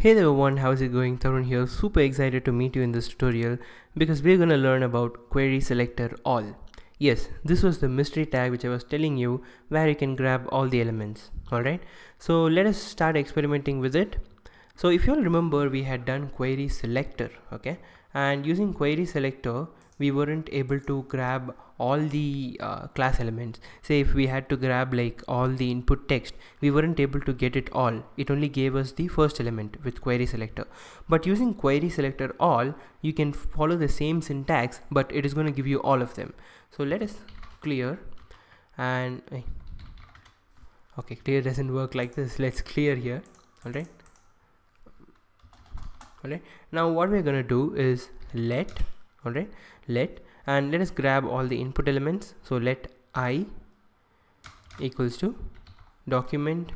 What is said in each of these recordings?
Hey there everyone, how's it going? Tharun here, super excited to meet you in this tutorial because we're gonna learn about Query Selector All. Yes, this was the mystery tag which I was telling you where you can grab all the elements. Alright, so let us start experimenting with it. So if you all remember, we had done Query Selector, okay? And using Query Selector, we weren't able to grab all the class elements. Say if we had to grab like all the input text, we weren't able to get it all. It only gave us the first element with Query Selector. But using Query Selector All, you can follow the same syntax, but it is going to give you all of them. So let us clear and okay, clear doesn't work like this. Let's clear here. Alright, now what we're gonna do is let and let us grab all the input elements. So let I equals to document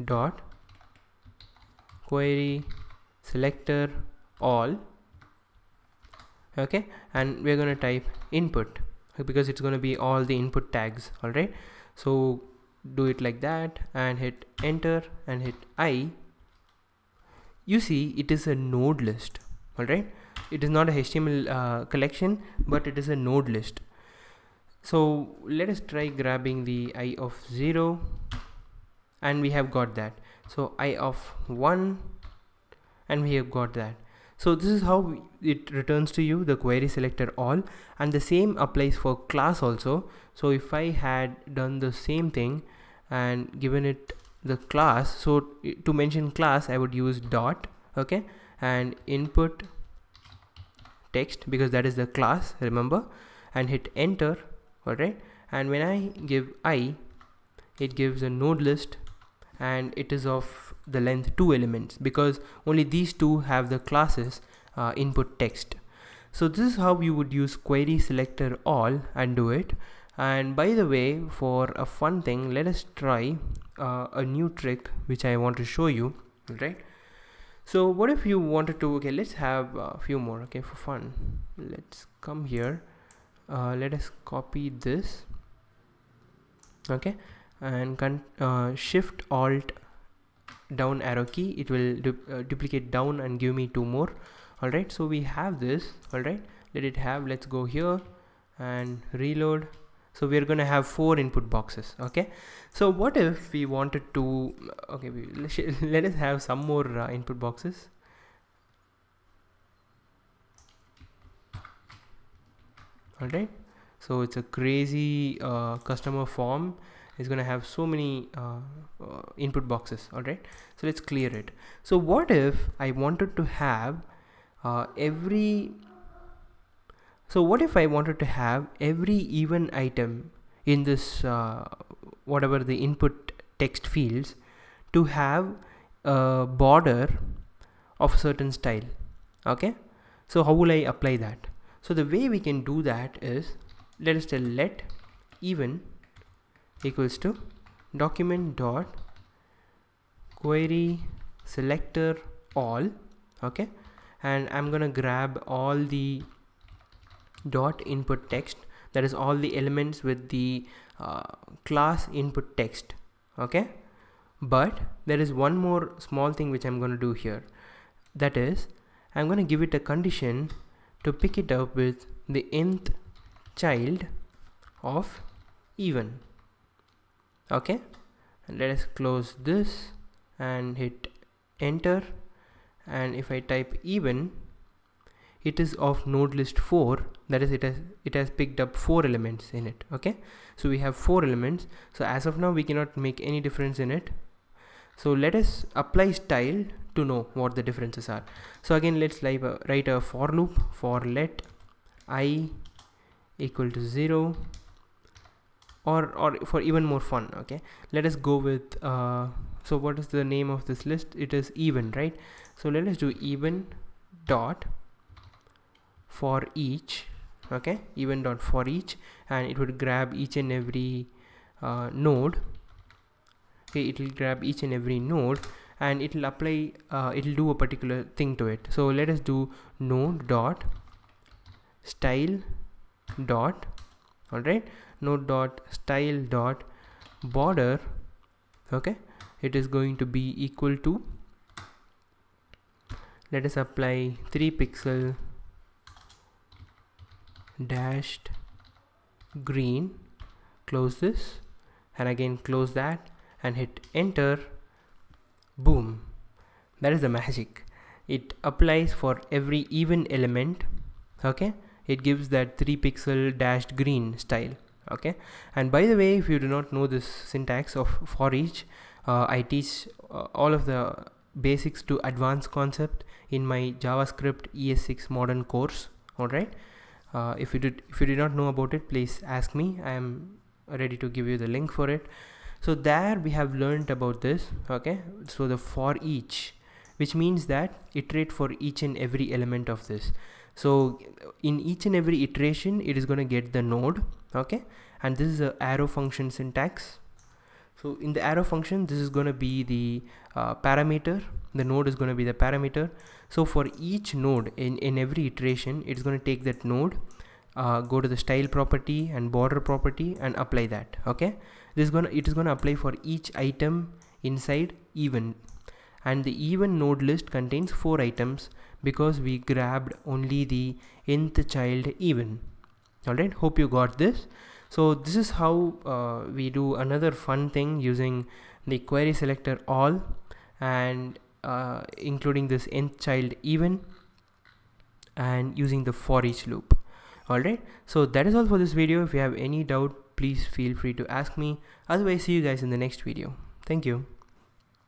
dot query selector all, okay, and we're gonna type input because it's gonna be all the input tags. Alright, so do it like that and hit enter and hit I. You see it is a node list. Alright, it is not a HTML collection, but it is a node list. So let us try grabbing the I of 0 and we have got that. So I of 1 and we have got that. So this is how it returns to you the query selector all, and the same applies for class also. So if I had done the same thing and given it the class, so to mention class I would use dot, okay, and input text because that is the class, remember, and hit enter. Alright, and when I give I, it gives a node list and it is of the length 2 elements because only these two have the classes input text. So this is how you would use query selector all and do it. And by the way, for a fun thing, let us try a new trick which I want to show you. Right, so what if you wanted to, okay, let's have a few more, okay, for fun. Let's come here, let us copy this, okay, and shift alt down arrow key, it will duplicate down and give me 2 more. Alright, so we have this. Alright, let it have, let's go here and reload. So we're gonna have 4 input boxes. Okay, so what if we wanted to, okay, let us have some more input boxes. Alright, so it's a crazy customer form. It's gonna have so many input boxes. Alright, so let's clear it. So what if I wanted to have what if I wanted to have every even item in this whatever the input text fields to have a border of a certain style? Okay, so how will I apply that? So the way we can do that is, let us tell let even equals to document dot query selector all, okay, and I'm gonna grab all the dot input text, that is all the elements with the class input text. Okay, but there is one more small thing which I'm going to do here, that is I'm going to give it a condition to pick it up with the nth child of even. Okay, and let us close this and hit enter, and if I type even, it is of node list 4, that is it has picked up 4 elements in it. Okay, so we have 4 elements. So as of now we cannot make any difference in it. So let us apply style to know what the differences are. So again, let's write a for loop for let I equal to 0, or for even more fun, okay, let us go with so what is the name of this list? It is even, right? So let us do even dot for each, okay, even dot for each, and it would grab each and every node. Okay, it will grab each and every node and it will apply it will do a particular thing to it. So let us do node dot style dot, alright, node dot style dot border. Okay, it is going to be equal to let us apply 3 pixel dashed green, close this and again close that and hit enter. Boom, that is the magic. It applies for every even element. Okay, it gives that 3 pixel dashed green style. Okay, and by the way, if you do not know this syntax of for each, I teach all of the basics to advanced concept in my JavaScript ES6 modern course. Alright, if you did not know about it, please ask me. I am ready to give you the link for it. So there we have learned about this. Okay, so the for each, which means that iterate for each and every element of this. So in each and every iteration it is going to get the node. Okay, and this is the arrow function syntax. So in the arrow function, this is going to be the parameter. The node is going to be the parameter. So for each node in every iteration, it's going to take that node, go to the style property and border property and apply that. Okay, it is going to apply for each item inside even, and the even node list contains 4 items because we grabbed only the nth child even. Alright, hope you got this. So this is how we do another fun thing using the query selector all and including this nth child even and using the for each loop. Alright, so that is all for this video. If you have any doubt, please feel free to ask me. Otherwise, see you guys in the next video. Thank you.